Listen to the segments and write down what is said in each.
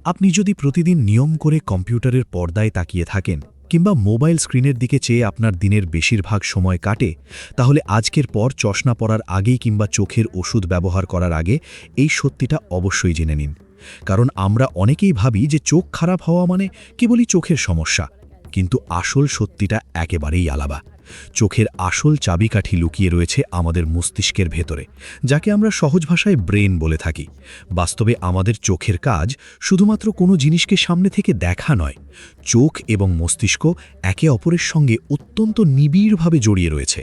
আপনি যদি প্রতিদিন নিয়ম করে কম্পিউটারের পর্দায় তাকিয়ে থাকেন কিংবা মোবাইল স্ক্রিনের দিকে চেয়ে আপনার দিনের বেশিরভাগ সময় কাটে, তাহলে আজকের পর চশমা পরার আগেই কিংবা চোখের ওষুধ ব্যবহার করার আগে এই সত্যিটা অবশ্যই জেনে নিন। কারণ আমরা অনেকেই ভাবি যে চোখ খারাপ হওয়া মানে কেবলই চোখের সমস্যা, কিন্তু আসল সত্যিটা একেবারেই আলাদা। চোখের আসল চাবিকাঠি লুকিয়ে রয়েছে আমাদের মস্তিষ্কের ভেতরে, যাকে আমরা সহজ ভাষায় ব্রেন বলে থাকি। বাস্তবে আমাদের চোখের কাজ শুধুমাত্র কোনো জিনিসকে সামনে থেকে দেখা নয়। চোখ এবং মস্তিষ্ক একে অপরের সঙ্গে অত্যন্ত নিবিড়ভাবে জড়িয়ে রয়েছে,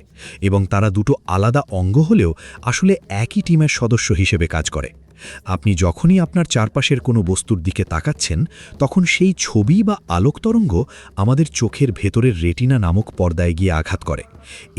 এবং তারা দুটো আলাদা অঙ্গ হলেও আসলে একই টিমের সদস্য হিসেবে কাজ করে। আপনি যখনই আপনার চারপাশের কোনো বস্তুর দিকে তাকাচ্ছেন, তখন সেই ছবি বা আলোক তরঙ্গ আমাদের চোখের ভেতরের রেটিনা নামক পর্দায় গিয়ে আঘাত করে।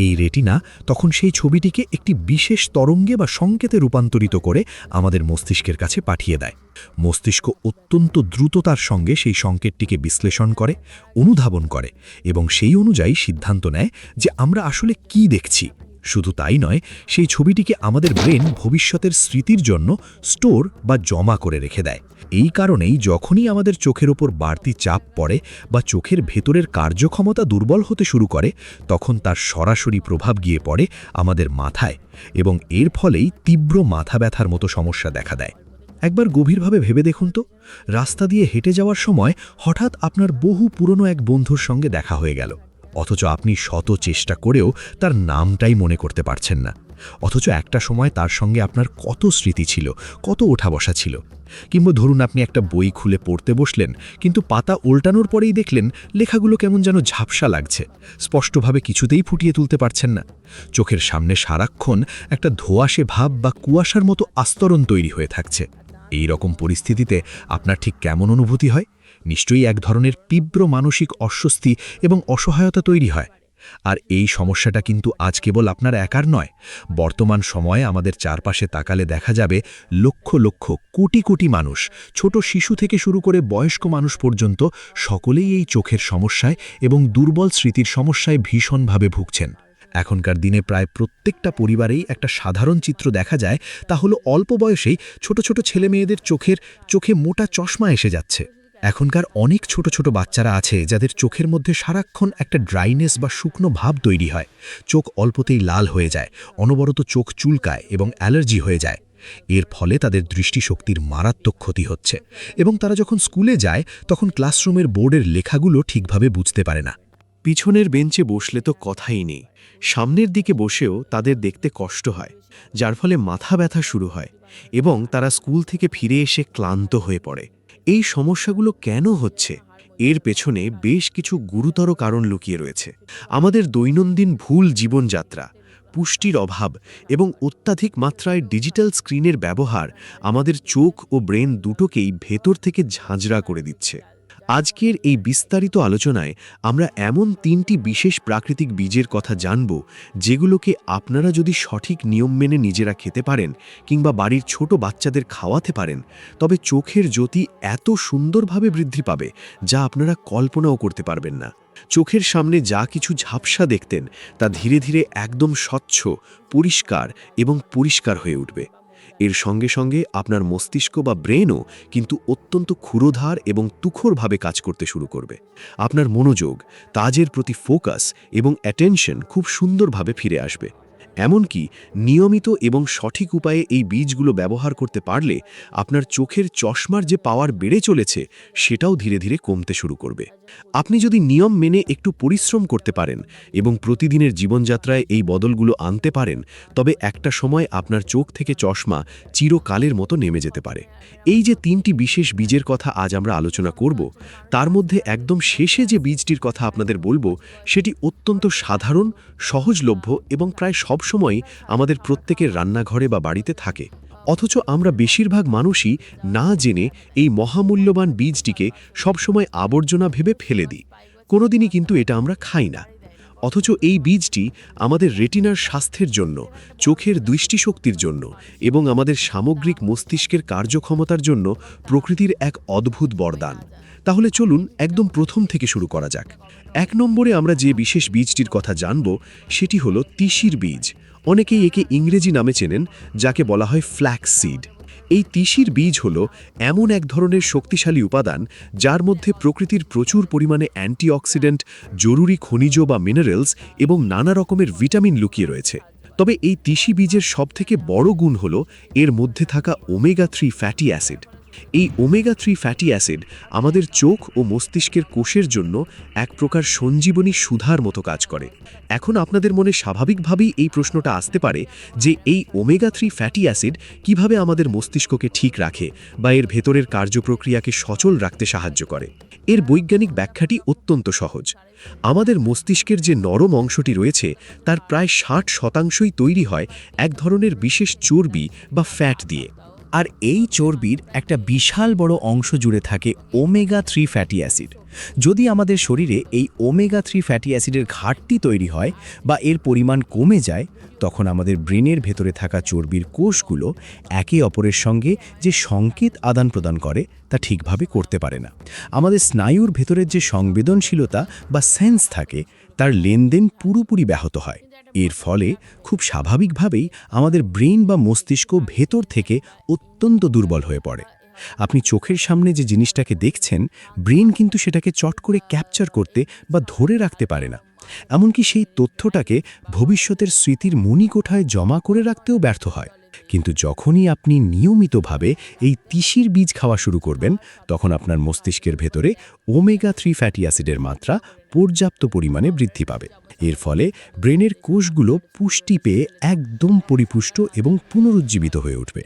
এই রেটিনা তখন সেই ছবিটিকে একটি বিশেষ তরঙ্গে বা সংকেতে রূপান্তরিত করে আমাদের মস্তিষ্কের কাছে পাঠিয়ে দেয়। মস্তিষ্ক অত্যন্ত দ্রুততার সঙ্গে সেই সংকেতটিকে বিশ্লেষণ করে, অনুধাবন করে এবং সেই অনুযায়ী সিদ্ধান্ত নেয় যে আমরা আসলে কি দেখছি। শুধু তাই নয়, সেই ছবিটিকে আমাদের ব্রেন ভবিষ্যতের স্মৃতির জন্য স্টোর বা জমা করে রেখে দেয়। এই কারণেই যখনই আমাদের চোখের ওপর বাড়তি চাপ পড়ে বা চোখের ভেতরের কার্যক্ষমতা দুর্বল হতে শুরু করে, তখন তার সরাসরি প্রভাব গিয়ে পড়ে আমাদের মাথায়, এবং এর ফলেই তীব্র মাথা ব্যথার মতো সমস্যা দেখা দেয়। একবার গভীরভাবে ভেবে দেখুন তো, রাস্তা দিয়ে হেঁটে যাওয়ার সময় হঠাৎ আপনার বহু পুরনো এক বন্ধুর সঙ্গে দেখা হয়ে গেল, অথচ আপনি শত চেষ্টা করেও তার নামটাই মনে করতে পারছেন না। অথচ একটা সময় তার সঙ্গে আপনার কত স্মৃতি ছিল, কত ওঠা বসা ছিল। কিংবা ধরুন আপনি একটা বই খুলে পড়তে বসলেন, কিন্তু পাতা উল্টানোর পরেই দেখলেন লেখাগুলো কেমন যেন ঝাপসা লাগছে, স্পষ্টভাবে কিছুতেই ফুটিয়ে তুলতে পারছেন না। চোখের সামনে সারাক্ষণ একটা ধোঁয়াশে ভাব বা কুয়াশার মতো আস্তরণ তৈরি হয়ে থাকছে। এই রকম পরিস্থিতিতে আপনার ঠিক কেমন অনুভূতি হয়? নিশ্চয়ই এক ধরনের তীব্র মানসিক অস্বস্তি এবং অসহায়তা তৈরি হয়। আর এই সমস্যাটা কিন্তু আজ কেবল আপনার একার নয়। বর্তমান সময়ে আমাদের চারপাশে তাকালে দেখা যাবে লক্ষ লক্ষ, কোটি কোটি মানুষ, ছোট শিশু থেকে শুরু করে বয়স্ক মানুষ পর্যন্ত, সকলেই এই চোখের সমস্যায় এবং দুর্বল স্মৃতির সমস্যায় ভীষণভাবে ভুগছেন। এখনকার দিনে প্রায় প্রত্যেকটা পরিবারেই একটা সাধারণ চিত্র দেখা যায়, তা হলো অল্প বয়সেই ছোট ছোট ছেলেমেয়েদের চোখে মোটা চশমা এসে যাচ্ছে। এখনকার অনেক ছোট ছোট বাচ্চারা আছে যাদের চোখের মধ্যে সারাক্ষণ একটা ড্রাইনেস বা শুকনো ভাব তৈরি হয়। চোখ অল্পতেই লাল হয়ে যায়, অনবরত চোখ চুলকায় এবং অ্যালার্জি হয়ে যায়। এর ফলে তাদের দৃষ্টিশক্তির মারাত্মক ক্ষতি হচ্ছে, এবং তারা যখন স্কুলে যায় তখন ক্লাসরুমের বোর্ডের লেখাগুলো ঠিকভাবে বুঝতে পারে না। পিছনের বেঞ্চে বসলে তো কথাই নেই, সামনের দিকে বসেও তাদের দেখতে কষ্ট হয়, যার ফলে মাথা ব্যথা শুরু হয় এবং তারা স্কুল থেকে ফিরে এসে ক্লান্ত হয়ে পড়ে। এই সমস্যাগুলো কেন হচ্ছে? এর পেছনে বেশ কিছু গুরুতর কারণ লুকিয়ে রয়েছে। আমাদের দৈনন্দিন ভুল জীবনযাত্রা, পুষ্টির অভাব এবং অত্যাধিক মাত্রায় ডিজিটাল স্ক্রিনের ব্যবহার আমাদের চোখ ও ব্রেন দুটোকেই ভেতর থেকে ঝাঁঝরা করে দিচ্ছে। আজকের এই বিস্তারিত আলোচনায় আমরা এমন 3টি বিশেষ প্রাকৃতিক বীজের কথা জানব, যেগুলোকে আপনারা যদি সঠিক নিয়ম মেনে নিজেরা খেতে পারেন কিংবা বাড়ির ছোট বাচ্চাদের খাওয়াতে পারেন, তবে চোখের জ্যোতি এত সুন্দরভাবে বৃদ্ধি পাবে যা আপনারা কল্পনাও করতে পারবেন না। চোখের সামনে যা কিছু ঝাপসা দেখতেন তা ধীরে ধীরে একদম স্বচ্ছ, পরিষ্কার এবং পরিষ্কার হয়ে উঠবে। এর সঙ্গে সঙ্গে আপনার মস্তিষ্ক বা ব্রেনও কিন্তু অত্যন্ত ক্ষুরোধার এবং তুখোরভাবে কাজ করতে শুরু করবে। আপনার মনোযোগ, কাজের প্রতি ফোকাস এবং অ্যাটেনশন খুব সুন্দরভাবে ফিরে আসবে। এমনকি নিয়মিত এবং সঠিক উপায়ে এই বীজগুলো ব্যবহার করতে পারলে আপনার চোখের চশমার যে পাওয়ার বেড়ে চলেছে সেটাও ধীরে ধীরে কমতে শুরু করবে। আপনি যদি নিয়ম মেনে একটু পরিশ্রম করতে পারেন এবং প্রতিদিনের জীবনযাত্রায় এই বদলগুলো আনতে পারেন, তবে একটা সময় আপনার চোখ থেকে চশমা চিরকালের মতো নেমে যেতে পারে। এই যে 3টি বিশেষ বীজের কথা আজ আমরা আলোচনা করব, তার মধ্যে একদম শেষে যে বীজটির কথা আপনাদের বলবো, সেটি অত্যন্ত সাধারণ, সহজলভ্য এবং প্রায় সবসময়ই আমাদের প্রত্যেকের রান্নাঘরে বা বাড়িতে থাকে। অথচ আমরা বেশিরভাগ মানুষই না জেনে এই মহামূল্যবান বীজটিকে সবসময় আবর্জনা ভেবে ফেলে দিই। কোনোদিনই কিন্তু এটা আমরা খাই না। অথচ এই বীজটি আমাদের রেটিনার স্বাস্থ্যের জন্য, চোখের দৃষ্টিশক্তির জন্য এবং আমাদের সামগ্রিক মস্তিষ্কের কার্যক্ষমতার জন্য প্রকৃতির এক অদ্ভুত বরদান। তাহলে চলুন একদম প্রথম থেকে শুরু করা যাক। 1 নম্বরে আমরা যে বিশেষ বীজটির কথা জানব, সেটি হলো তিসির বীজ। অনেকেই একে ইংরেজি নামে চেনেন, যাকে বলা হয় ফ্ল্যাক্স সিড। এই তিসির বীজ হল এমন এক ধরনের শক্তিশালী উপাদান যার মধ্যে প্রকৃতির প্রচুর পরিমাণে অ্যান্টিঅক্সিডেন্ট, জরুরি খনিজ বা মিনারেলস এবং নানা রকমের ভিটামিন লুকিয়ে রয়েছে। তবে এই তিসি বীজের সবথেকে বড় গুণ হল এর মধ্যে থাকা ওমেগা-3 ফ্যাটি অ্যাসিড। এই ওমেগা-3 ফ্যাটি অ্যাসিড আমাদের চোখ ও মস্তিষ্কের কোষের জন্য এক প্রকার সঞ্জীবনী সুধার মতো কাজ করে। এখন আপনাদের মনে স্বাভাবিকভাবেই এই প্রশ্নটা আসতে পারে যে এই ওমেগা-3 ফ্যাটি অ্যাসিড কিভাবে আমাদের মস্তিষ্ককে ঠিক রাখে বা এর ভেতরের কার্যপ্রক্রিয়াকে সচল রাখতে সাহায্য করে। এর বৈজ্ঞানিক ব্যাখ্যাটি অত্যন্ত সহজ। আমাদের মস্তিষ্কের যে নরম অংশটি রয়েছে তার প্রায় 60% তৈরি হয় এক ধরনের বিশেষ চর্বি বা ফ্যাট দিয়ে। আর এই চর্বির একটা বিশাল বড় অংশ জুড়ে থাকে ওমেগা-3 ফ্যাটি অ্যাসিড। যদি আমাদের শরীরে এই ওমেগা-3 ফ্যাটি অ্যাসিডের ঘাটতি তৈরি হয় বা এর পরিমাণ কমে যায়, তখন আমাদের ব্রেনের ভেতরে থাকা চর্বির কোষগুলো একে অপরের সঙ্গে যে সংকেত আদান প্রদান করে তা ঠিকভাবে করতে পারে না। আমাদের স্নায়ুর ভেতরের যে সংবেদনশীলতা বা সেন্স থাকে তার লেনদেন পুরোপুরি ব্যাহত হয়। এর ফলে খুব স্বাভাবিকভাবেই আমাদের ব্রেন বা মস্তিষ্ক ভেতর থেকে অত্যন্ত দুর্বল হয়ে পড়ে। আপনি চোখের সামনে যে জিনিসটাকে দেখছেন, ব্রেন কিন্তু সেটাকে চট করে ক্যাপচার করতে বা ধরে রাখতে পারে না। এমনকি সেই তথ্যটাকে ভবিষ্যতের স্মৃতির মণিকোঠায় জমা করে রাখতেও ব্যর্থ হয়। কিন্তু যখনই আপনি নিয়মিতভাবে এই তিসির বীজ খাওয়া শুরু করবেন, তখন আপনার মস্তিষ্কের ভেতরে ওমেগা-3 ফ্যাটি অ্যাসিডের মাত্রা পর্যাপ্ত পরিমাণে বৃদ্ধি পাবে। এর ফলে ব্রেনের কোষগুলো পুষ্টি পেয়ে একদম পরিপুষ্ট এবং পুনরুজ্জীবিত হয়ে উঠবে।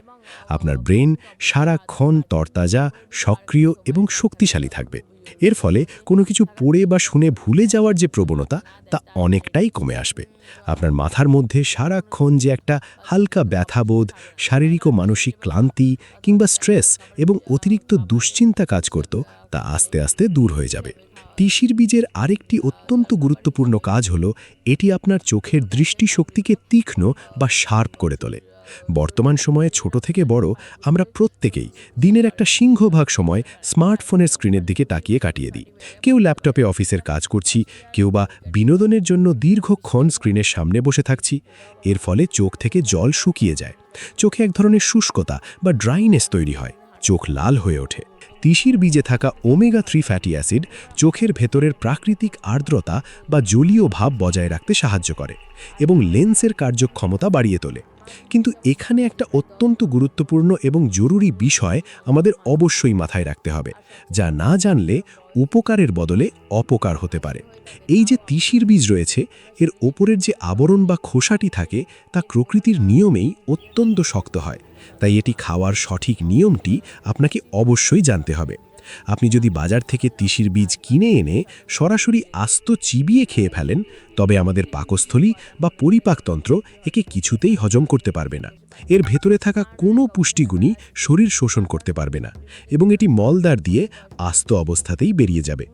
আপনার ব্রেন সারাক্ষণ তরতাজা, সক্রিয় এবং শক্তিশালী থাকবে। এর ফলে কোনো কিছু পড়ে বা শুনে ভুলে যাওয়ার যে প্রবণতা তা অনেকটাই কমে আসবে। আপনার মাথার মধ্যে সারাক্ষণ যে একটা হালকা ব্যথাবোধ, শারীরিক ও মানসিক ক্লান্তি কিংবা স্ট্রেস এবং অতিরিক্ত দুশ্চিন্তা কাজ করত, তা আস্তে আস্তে দূর হয়ে যাবে। তিসির বীজের আরেকটি অত্যন্ত গুরুত্বপূর্ণ কাজ হলো এটি আপনার চোখের দৃষ্টিশক্তিকে তীক্ষ্ণ বা শার্প করে তোলে। বর্তমান সময়ে ছোট থেকে বড় আমরা প্রত্যেকেই দিনের একটা সিংহভাগ সময় স্মার্টফোনের স্ক্রিনের দিকে তাকিয়ে কাটিয়ে দিই। কেউ ল্যাপটপে অফিসের কাজ করছি, কেউ বা বিনোদনের জন্য দীর্ঘক্ষণ স্ক্রিনের সামনে বসে থাকছি। এর ফলে চোখ থেকে জল শুকিয়ে যায়, চোখে এক ধরনের শুষ্কতা বা ড্রাইনেস তৈরি হয়, চোখ লাল হয়ে ওঠে। তিসির বীজে থাকা ওমেগা-3 ফ্যাটি অ্যাসিড চোখের ভেতরের প্রাকৃতিক আর্দ্রতা বা জলীয় ভাব বজায় রাখতে সাহায্য করে এবং লেন্সের কার্যক্ষমতা বাড়িয়ে তোলে। কিন্তু এখানে একটা অত্যন্ত গুরুত্বপূর্ণ এবং জরুরি বিষয় আমাদের অবশ্যই মাথায় রাখতে হবে, যা না জানলে উপকারের বদলে অপকার হতে পারে। এই যে তিসির বীজ রয়েছে, এর ওপরের যে আবরণ বা খোসাটি থাকে তা প্রকৃতির নিয়মেই অত্যন্ত শক্ত হয়। তাই এটি খাওয়ার সঠিক নিয়মটি আপনাকে অবশ্যই জানতে হবে। আপনি যদি বাজার থেকে তিসির বীজ কিনে এনে সরাসরি আস্ত চিবিয়ে খেয়ে ফেলেন, তবে আমাদের পাকস্থলী বা পরিপাকতন্ত্র একে কিছুতেই হজম করতে পারবে না। এর ভেতরে থাকা কোনো পুষ্টিগুণই শরীর শোষণ করতে পারবে না এবং এটি মলদ্বার দিয়ে আস্ত অবস্থাতেই বেরিয়ে যাবে।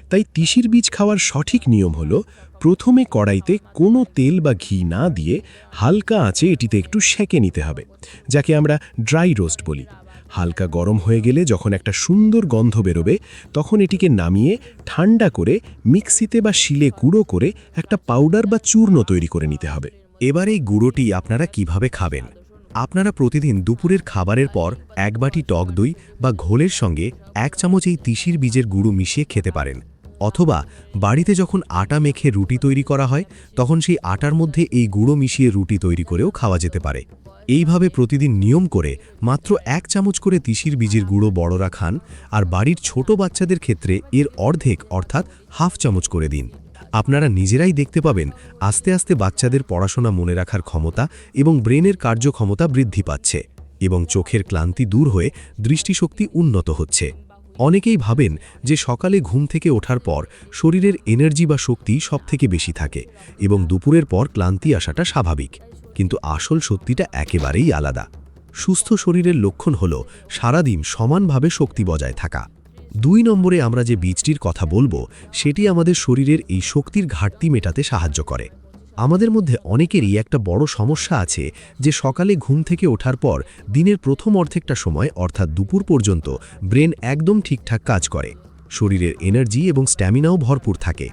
তাই তিসির বীজ খাওয়ার সঠিক নিয়ম হলো প্রথমে কড়াইতে কোনো তেল বা ঘি না দিয়ে হালকা আঁচে এটিতে একটু সেঁকে নিতে হবে, যাকে আমরা ড্রাই রোস্ট বলি। হালকা গরম হয়ে গেলে যখন একটা সুন্দর গন্ধ বেরোবে, তখন এটিকে নামিয়ে ঠান্ডা করে মিক্সিতে বা শিলে গুঁড়ো করে একটা পাউডার বা চূর্ণ তৈরি করে নিতে হবে। এবার এই গুঁড়োটি আপনারা কিভাবে খাবেন? আপনারা প্রতিদিন দুপুরের খাবারের পর 1 বাটি টক দই বা ঘোলের সঙ্গে 1 চামচ এই তিসির বীজের গুঁড়ো মিশিয়ে খেতে পারেন। অথবা বাড়িতে যখন আটা মেখে রুটি তৈরি করা হয়, তখন সেই আটার মধ্যে এই গুঁড়ো মিশিয়ে রুটি তৈরি করেও খাওয়া যেতে পারে। এইভাবে প্রতিদিন নিয়ম করে মাত্র 1 চামচ করে তিসির বীজের গুঁড়ো বড়রা খান, আর বাড়ির ছোট বাচ্চাদের ক্ষেত্রে এর অর্ধেক অর্থাৎ হাফ চামচ করে দিন। আপনারা নিজেরাই দেখতে পাবেন আস্তে আস্তে বাচ্চাদের পড়াশোনা মনে রাখার ক্ষমতা এবং ব্রেনের কার্যক্ষমতা বৃদ্ধি পাচ্ছে এবং চোখের ক্লান্তি দূর হয়ে দৃষ্টিশক্তি উন্নত হচ্ছে। অনেকেই ভাবেন যে সকালে ঘুম থেকে ওঠার পর শরীরের এনার্জি বা শক্তি সবথেকে বেশি থাকে এবং দুপুরের পর ক্লান্তি আসাটা স্বাভাবিক, কিন্তু আসল সত্যিটা একেবারেই আলাদা। সুস্থ শরীরের লক্ষণ হল সারাদিন সমানভাবে শক্তি বজায় থাকা। 2 নম্বরে আমরা যে বীজটির কথা বলবো, সেটি আমাদের শরীরের এই শক্তির ঘাটতি মেটাতে সাহায্য করে। আমাদের মধ্যে অনেকেরই একটা বড় সমস্যা আছে যে সকালে ঘুম থেকে ওঠার পর দিনের প্রথম অর্ধেকটা সময় অর্থাৎ দুপুর পর্যন্ত ব্রেন একদম ঠিকঠাক কাজ করে, শরীরের এনার্জি এবং স্ট্যামিনাও ভরপুর থাকে।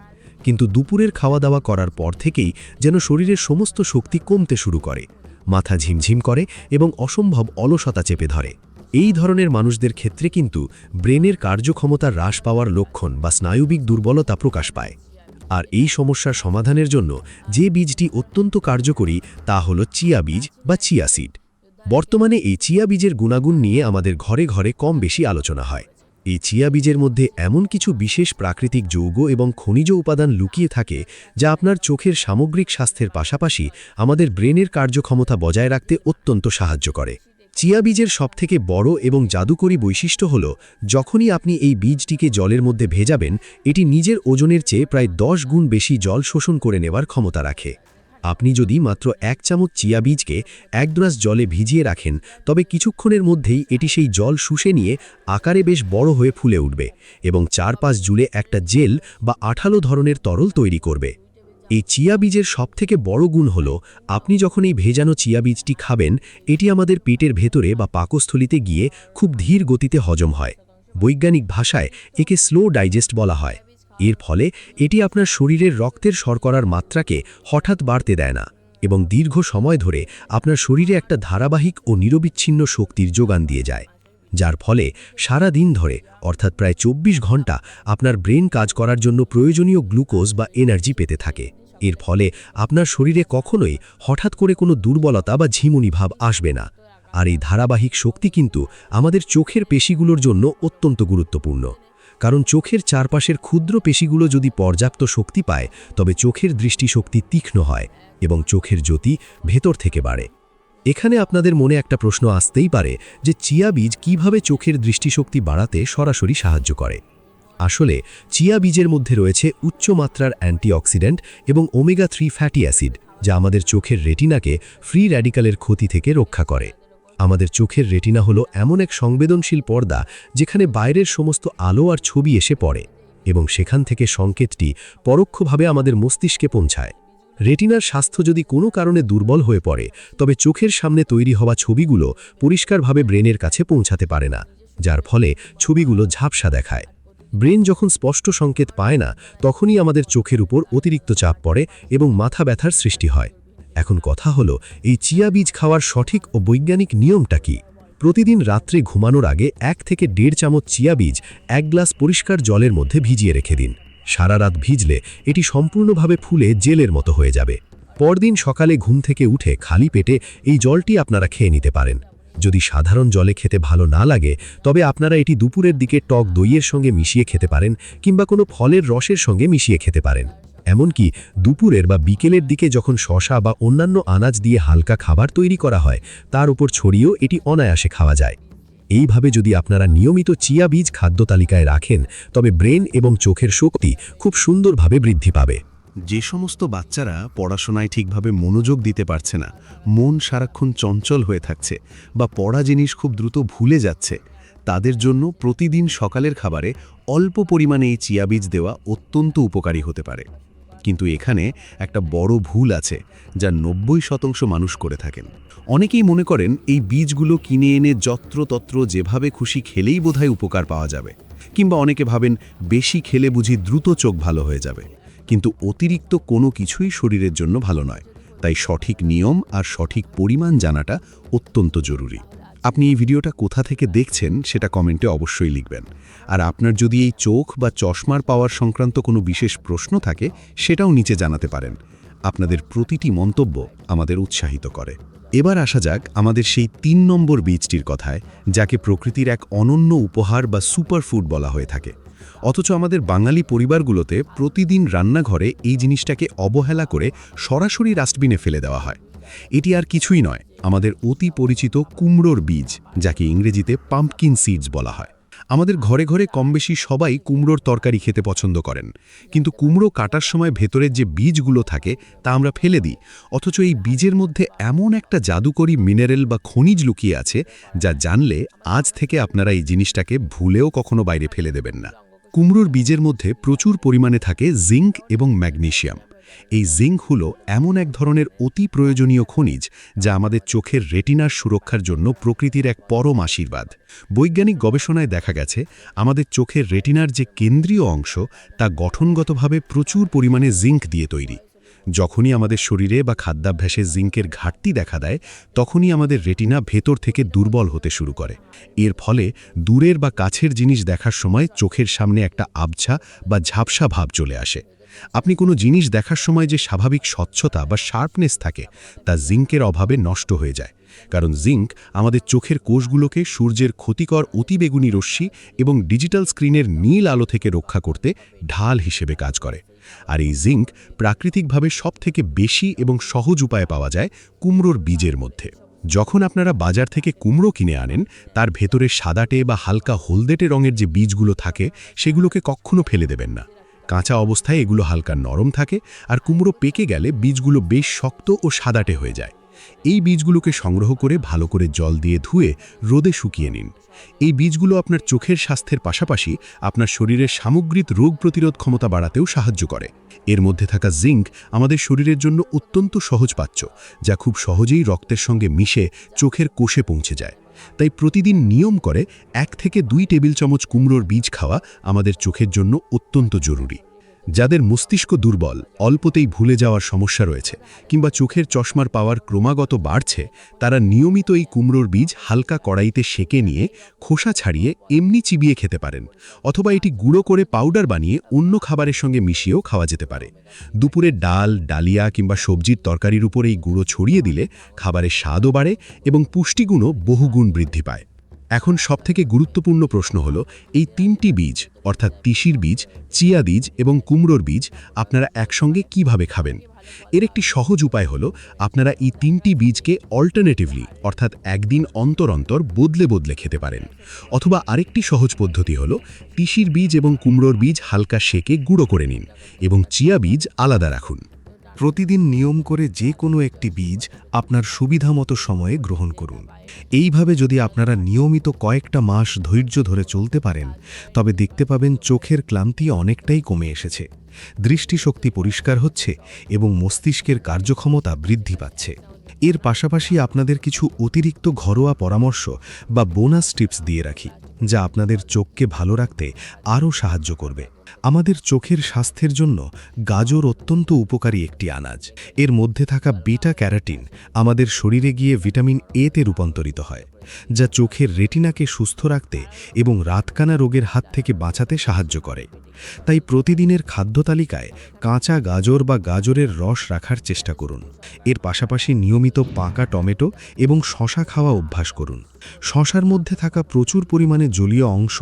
কিন্তু দুপুরের খাওয়া দাওয়া করার পর থেকেই যেন শরীরের সমস্ত শক্তি কমতে শুরু করে, মাথা ঝিমঝিম করে এবং অসম্ভব অলসতা চেপে ধরে। এই ধরনের মানুষদের ক্ষেত্রে কিন্তু ব্রেনের কার্যক্ষমতা হ্রাস পাওয়ার লক্ষণ বা স্নায়ুবিক দুর্বলতা প্রকাশ পায়। আর এই সমস্যার সমাধানের জন্য যে বীজটি অত্যন্ত কার্যকরী তা হল চিয়া বীজ বা চিয়া সিড। বর্তমানে এই চিয়া বীজের গুণাগুণ নিয়ে আমাদের ঘরে ঘরে কম বেশি আলোচনা হয়। এই চিয়া বীজের মধ্যে এমন কিছু বিশেষ প্রাকৃতিক যৌগ এবং খনিজ উপাদান লুকিয়ে থাকে যা আপনার চোখের সামগ্রিক স্বাস্থ্যের পাশাপাশি আমাদের ব্রেনের কার্যক্ষমতা বজায় রাখতে অত্যন্ত সাহায্য করে। চিয়া বীজের সবথেকে বড় এবং জাদুকরী বৈশিষ্ট্য হল যখনই আপনি এই বীজটিকে জলের মধ্যে ভেজাবেন, এটি নিজের ওজনের চেয়ে প্রায় 10 গুণ বেশি জল শোষণ করে নেওয়ার ক্ষমতা রাখে। আপনি যদি মাত্র 1 চামচ চিয়া বীজকে 1 গ্লাস জলে ভিজিয়ে রাখেন, তবে কিছুক্ষণের মধ্যেই এটি সেই জল শুষে নিয়ে আকারে বেশ বড় হয়ে ফুলে উঠবে এবং 4-5 জুলে একটা জেল বা আঠালো ধরনের তরল তৈরি করবে। এই চিয়া বীজের সবথেকে বড় গুণ হল আপনি যখন এই ভেজানো চিয়া বীজটি খাবেন, এটি আমাদের পেটের ভেতরে বা পাকস্থলিতে গিয়ে খুব ধীর গতিতে হজম হয়। বৈজ্ঞানিক ভাষায় একে স্লো ডাইজেস্ট বলা হয়। এর ফলে এটি আপনার শরীরের রক্তের শর্করার মাত্রাকে হঠাৎ বাড়তে দেয় না এবং দীর্ঘ সময় ধরে আপনার শরীরে একটা ধারাবাহিক ও নিরবিচ্ছিন্ন শক্তির যোগান দিয়ে যায়, যার ফলে সারা দিন ধরে অর্থাৎ প্রায় 24 ঘন্টা আপনার ব্রেন কাজ করার জন্য প্রয়োজনীয় গ্লুকোজ বা এনার্জি পেতে থাকে। এর ফলে আপনার শরীরে কখনোই হঠাৎ করে কোনো দুর্বলতা বা ঝিমুনি ভাব আসবে না। আর এই ধারাবাহিক শক্তি কিন্তু আমাদের চোখের পেশিগুলোর জন্য অত্যন্ত গুরুত্বপূর্ণ, কারণ চোখের চারপাশের ক্ষুদ্র পেশিগুলো যদি পর্যাপ্ত শক্তি পায়, তবে চোখের দৃষ্টিশক্তি তীক্ষ্ণ হয় এবং চোখের জ্যোতি ভেতর থেকে বাড়ে। এখানে আপনাদের মনে একটা প্রশ্ন আসতেই পারে যে চিয়া বীজ কিভাবে চোখের দৃষ্টিশক্তি বাড়াতে সরাসরি সাহায্য করে। আসলে চিয়া বীজের মধ্যে রয়েছে উচ্চমাত্রার অ্যান্টিঅক্সিডেন্ট এবং ওমেগা 3 ফ্যাটি অ্যাসিড, যা আমাদের চোখের রেটিনাকে ফ্রি র্যাডিক্যালের ক্ষতি থেকে রক্ষা করে। আমাদের চোখের রেটিনা হলো এমন এক সংবেদনশীল পর্দা যেখানে বাইরের সমস্ত আলো আর ছবি এসে পড়ে এবং সেখান থেকে সংকেতটি পরোক্ষভাবে আমাদের মস্তিষ্কে পৌঁছায়। রেটিনার স্বাস্থ্য যদি কোনো কারণে দুর্বল হয়ে পড়ে, তবে চোখের সামনে তৈরি হওয়া ছবিগুলো পরিষ্কারভাবে ব্রেনের কাছে পৌঁছাতে পারে না, যার ফলে ছবিগুলো ঝাপসা দেখায়। ব্রেন যখন স্পষ্ট সংকেত পায় না, তখনই আমাদের চোখের উপর অতিরিক্ত চাপ পড়ে এবং মাথা ব্যথার সৃষ্টি হয়। এখন কথা হলো, এই চিয়া বীজ খাওয়ার সঠিক ও বৈজ্ঞানিক নিয়মটা কি? প্রতিদিন রাত্রে ঘুমানোর আগে 1 থেকে 1.5 চামচ চিয়া বীজ 1 গ্লাস পরিষ্কার জলের মধ্যে ভিজিয়ে রেখে দিন। সারা রাত ভিজলে এটি সম্পূর্ণভাবে ফুলে জেলের মতো হয়ে যাবে। পরদিন সকালে ঘুম থেকে উঠে খালি পেটে এই জলটি আপনারা খেয়ে নিতে পারেন। যদি সাধারণ জলে খেতে ভালো না লাগে, তবে আপনারা এটি দুপুরের দিকে টক দইয়ের সঙ্গে মিশিয়ে খেতে পারেন কিংবা কোনো ফলের রসের সঙ্গে মিশিয়ে খেতে পারেন। এমনকি দুপুরের বা বিকেলের দিকে যখন শসা বা অন্যান্য আনাজ দিয়ে হালকা খাবার তৈরি করা হয়, তার উপর ছড়িয়েও এটি অনায়াসে খাওয়া যায়। এইভাবে যদি আপনারা নিয়মিত চিয়া বীজ খাদ্য তালিকায় রাখেন, তবে ব্রেন এবং চোখের শক্তি খুব সুন্দরভাবে বৃদ্ধি পাবে। যে সমস্ত বাচ্চারা পড়াশোনায় ঠিকভাবে মনোযোগ দিতে পারছে না, মন সারাক্ষণ চঞ্চল হয়ে থাকছে বা পড়া জিনিস খুব দ্রুত ভুলে যাচ্ছে, তাদের জন্য প্রতিদিন সকালের খাবারে অল্প পরিমাণে এই চিয়া বীজ দেওয়া অত্যন্ত উপকারী হতে পারে। কিন্তু এখানে একটা বড় ভুল আছে, যা 90% মানুষ করে থাকেন। অনেকেই মনে করেন এই বীজগুলো কিনে এনে যত্রতত্র যেভাবে খুশি খেলেই বোধহয় উপকার পাওয়া যাবে, কিংবা অনেকে ভাবেন বেশি খেলে বুঝি দ্রুত চোখ ভালো হয়ে যাবে। কিন্তু অতিরিক্ত কোনো কিছুই শরীরের জন্য ভালো নয়, তাই সঠিক নিয়ম আর সঠিক পরিমাণ জানাটা অত্যন্ত জরুরি। আপনি এই ভিডিওটা কোথা থেকে দেখছেন সেটা কমেন্টে অবশ্যই লিখবেন। আর আপনার যদি এই চোখ বা চশমার পাওয়ার সংক্রান্ত কোনো বিশেষ প্রশ্ন থাকে, সেটাও নিচে জানাতে পারেন। আপনাদের প্রতিটি মন্তব্য আমাদের উৎসাহিত করে। এবার আসা যাক আমাদের সেই 3 নম্বর বীজটির কথায়, যাকে প্রকৃতির এক অনন্য উপহার বা সুপারফুড বলা হয়ে থাকে। অথচ আমাদের বাঙালি পরিবারগুলোতে প্রতিদিন রান্নাঘরে এই জিনিসটাকে অবহেলা করে সরাসরি ডাস্টবিনে ফেলে দেওয়া হয়। এটি আর কিছুই নয়, আমাদের অতি পরিচিত কুমড়োর বীজ, যাকে ইংরেজিতে পাম্পকিন সিডস বলা হয়। আমাদের ঘরে ঘরে কমবেশি সবাই কুমড়োর তরকারি খেতে পছন্দ করেন, কিন্তু কুমড়ো কাটার সময় ভেতরের যে বীজগুলো থাকে তা আমরা ফেলে দিই। অথচ এই বীজের মধ্যে এমন একটা জাদুকরী মিনারেল বা খনিজ লুকিয়ে আছে, যা জানলে আজ থেকে আপনারা এই জিনিসটাকে ভুলেও কখনো বাইরে ফেলে দেবেন না। কুমড়োর বীজের মধ্যে প্রচুর পরিমাণে থাকে জিঙ্ক এবং ম্যাগনেসিয়াম। এই জিঙ্ক হলো এমন এক ধরনের অতি প্রয়োজনীয় খনিজ, যা আমাদের চোখের রেটিনার সুরক্ষার জন্য প্রকৃতির এক পরম আশীর্বাদ। বৈজ্ঞানিক গবেষণায় দেখা গেছে, আমাদের চোখের রেটিনার যে কেন্দ্রীয় অংশ, তা গঠনগতভাবে প্রচুর পরিমাণে জিঙ্ক দিয়ে তৈরি। যখনই আমাদের শরীরে বা খাদ্যাভ্যাসে জিঙ্কের ঘাটতি দেখা দেয় তখনই আমাদের রেটিনা ভেতর থেকে দুর্বল হতে শুরু করে। এর ফলে দূরের বা কাছের জিনিস দেখার সময় চোখের সামনে একটা আবছা বা ঝাপসা ভাব চলে আসে। আপনি কোনো জিনিস দেখার সময় যে স্বাভাবিক স্বচ্ছতা বা শার্পনেস থাকে তা জিঙ্কের অভাবে নষ্ট হয়ে যায়, কারণ জিঙ্ক আমাদের চোখের কোষগুলোকে সূর্যের ক্ষতিকর অতিবেগুনি রশ্মি এবং ডিজিটাল স্ক্রিনের নীল আলো থেকে রক্ষা করতে ঢাল হিসেবে কাজ করে। আর এই জিঙ্ক প্রাকৃতিকভাবে সবথেকে বেশি এবং সহজ উপায়ে পাওয়া যায় কুমড়োর বীজের মধ্যে। যখন আপনারা বাজার থেকে কুমড়ো কিনে আনেন, তার ভেতরে সাদাটে বা হালকা হলদেটে রঙের যে বীজগুলো থাকে সেগুলোকে কখনো ফেলে দেবেন না। কাঁচা অবস্থায় এগুলো হালকা নরম থাকে, আর কুমড়ো পেকে গেলে বীজগুলো বেশ শক্ত ও সাদাটে হয়ে যায়। এই বীজগুলোকে সংগ্রহ করে ভালো করে জল দিয়ে ধুয়ে রোদে শুকিয়ে নিন। এই বীজগুলো আপনার চোখের স্বাস্থ্যের পাশাপাশি আপনার শরীরের সামগ্রিক রোগ প্রতিরোধ ক্ষমতা বাড়াতেও সাহায্য করে। এর মধ্যে থাকা জিঙ্ক আমাদের শরীরের জন্য অত্যন্ত সহজপাচ্য, যা খুব সহজেই রক্তের সঙ্গে মিশে চোখের কোষে পৌঁছে যায়। তাই প্রতিদিন নিয়ম করে 1 থেকে 2 টেবিল চামচ কুমড়োর বীজ খাওয়া আমাদের চোখের জন্য অত্যন্ত জরুরি। যাদের মস্তিষ্ক দুর্বল, অল্পতেই ভুলে যাওয়ার সমস্যা রয়েছে কিংবা চোখের চশমার পাওয়ার ক্রমাগত বাড়ছে, তারা নিয়মিত এই কুমড়োর বীজ হালকা কড়াইতে সেঁকে নিয়ে খোসা ছাড়িয়ে এমনি চিবিয়ে খেতে পারেন, অথবা এটি গুঁড়ো করে পাউডার বানিয়ে অন্য খাবারের সঙ্গে মিশিয়েও খাওয়া যেতে পারে। দুপুরে ডাল, ডালিয়া কিংবা সবজির তরকারির উপর এই গুঁড়ো ছড়িয়ে দিলে খাবারের স্বাদও বাড়ে এবং পুষ্টিগুণও বহুগুণ বৃদ্ধি পায়। এখন সবথেকে গুরুত্বপূর্ণ প্রশ্ন হলো, এই 3টি বীজ অর্থাৎ তিসির বীজ, চিয়া বীজ এবং কুমড়োর বীজ আপনারা একসঙ্গে কিভাবে খাবেন? এর একটি সহজ উপায় হলো, আপনারা এই 3টি বীজকে অল্টারনেটিভলি অর্থাৎ একদিন অন্তর অন্তর বদলে বদলে খেতে পারেন। অথবা আরেকটি সহজ পদ্ধতি হলো, তিসির বীজ এবং কুমড়োর বীজ হালকা সেকে গুঁড়ো করে নিন এবং চিয়া বীজ আলাদা রাখুন। প্রতিদিন নিয়ম করে যে কোনো একটি বীজ আপনার সুবিধামতো সময়ে গ্রহণ করুন। এইভাবে যদি আপনারা নিয়মিত কয়েকটা মাস ধৈর্য ধরে চলতে পারেন, তবে দেখতে পাবেন চোখের ক্লান্তি অনেকটাই কমে এসেছে, দৃষ্টিশক্তি পরিষ্কার হচ্ছে এবং মস্তিষ্কের কার্যক্ষমতা বৃদ্ধি পাচ্ছে। এর পাশাপাশি আপনাদের কিছু অতিরিক্ত ঘরোয়া পরামর্শ বা বোনাস টিপস দিয়ে রাখি, যা আপনাদের চোখকে ভালো রাখতে আরও সাহায্য করবে। আমাদের চোখের স্বাস্থ্যের জন্য গাজর অত্যন্ত উপকারী একটি আনাজ। এর মধ্যে থাকা বিটা ক্যারোটিন আমাদের শরীরে গিয়ে ভিটামিন এতে রূপান্তরিত হয়, যা চোখের রেটিনাকে সুস্থ রাখতে এবং রাতকানা রোগের হাত থেকে বাঁচাতে সাহায্য করে। তাই প্রতিদিনের খাদ্য তালিকায় কাঁচা গাজর বা গাজরের রস রাখার চেষ্টা করুন। এর পাশাপাশি নিয়মিত পাকা টমেটো এবং শশা খাওয়া অভ্যাস করুন। শশার মধ্যে থাকা প্রচুর পরিমাণে জলীয় অংশ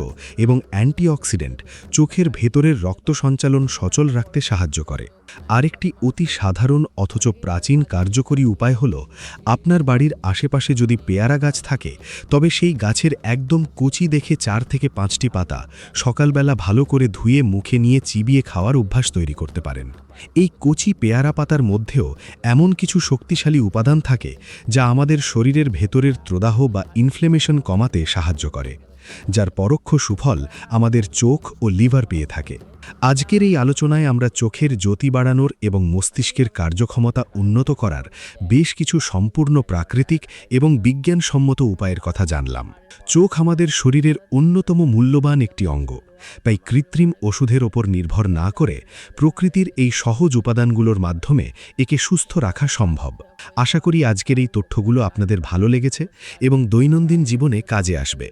এবং অ্যান্টিঅক্সিডেন্ট চোখের ভেতরের রক্ত সঞ্চালন সচল রাখতে সাহায্য করে। আরেকটি অতি সাধারণ অথচ প্রাচীন কার্যকরী উপায় হল, আপনার বাড়ির আশেপাশে যদি পেয়ারা গাছ থাকে, তবে সেই গাছের একদম কচি দেখে 4 থেকে 5টি পাতা সকালবেলা ভালো করে ধুয়ে মুখে নিয়ে চিবিয়ে খাওয়ার অভ্যাস তৈরি করতে পারেন। এই কচি পেয়ারা পাতার মধ্যেও এমন কিছু শক্তিশালী উপাদান থাকে যা আমাদের শরীরের ভেতরের ত্রদাহ বা ইনফ্লেমেশন কমাতে সাহায্য করে, যার পরোক্ষ সুফল আমাদের চোখ ও লিভার পেয়ে থাকে। আজকের এই আলোচনায় আমরা চোখের জ্যোতি বাড়ানোর এবং মস্তিষ্কের কার্যক্ষমতা উন্নত করার বেশ কিছু সম্পূর্ণ প্রাকৃতিক এবং বিজ্ঞানসম্মত উপায়ের কথা জানলাম। চোখ আমাদের শরীরের অন্যতম মূল্যবান একটি অঙ্গ, তাই কৃত্রিম ওষুধের ওপর নির্ভর না করে প্রকৃতির এই সহজ উপাদানগুলোর মাধ্যমে একে সুস্থ রাখা সম্ভব। আশা করি আজকের এই তথ্যগুলো আপনাদের ভালো লেগেছে এবং দৈনন্দিন জীবনে কাজে আসবে।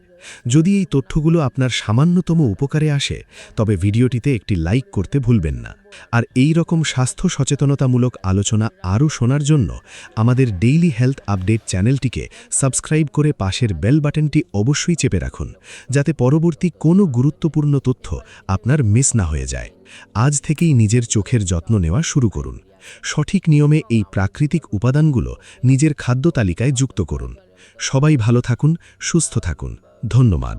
যদি এই তথ্যগুলো আপনার সামান্যতম উপকারে আসে, তবে ভিডিওটিতে একটি লাইক করতে ভুলবেন না। আর এই রকম স্বাস্থ্য সচেতনতামূলক আলোচনা আরও শোনার জন্য আমাদের ডেইলি হেলথ আপডেট চ্যানেলটিকে সাবস্ক্রাইব করে পাশের বেল বাটনটি অবশ্যই চেপে রাখুন, যাতে পরবর্তী কোনো গুরুত্বপূর্ণ তথ্য আপনার মিস না হয়ে যায়। আজ থেকেই নিজের চোখের যত্ন নেওয়া শুরু করুন। সঠিক নিয়মে এই প্রাকৃতিক উপাদানগুলো নিজের খাদ্য তালিকায় যুক্ত করুন। সবাই ভালো থাকুন, সুস্থ থাকুন। ধন্যবাদ।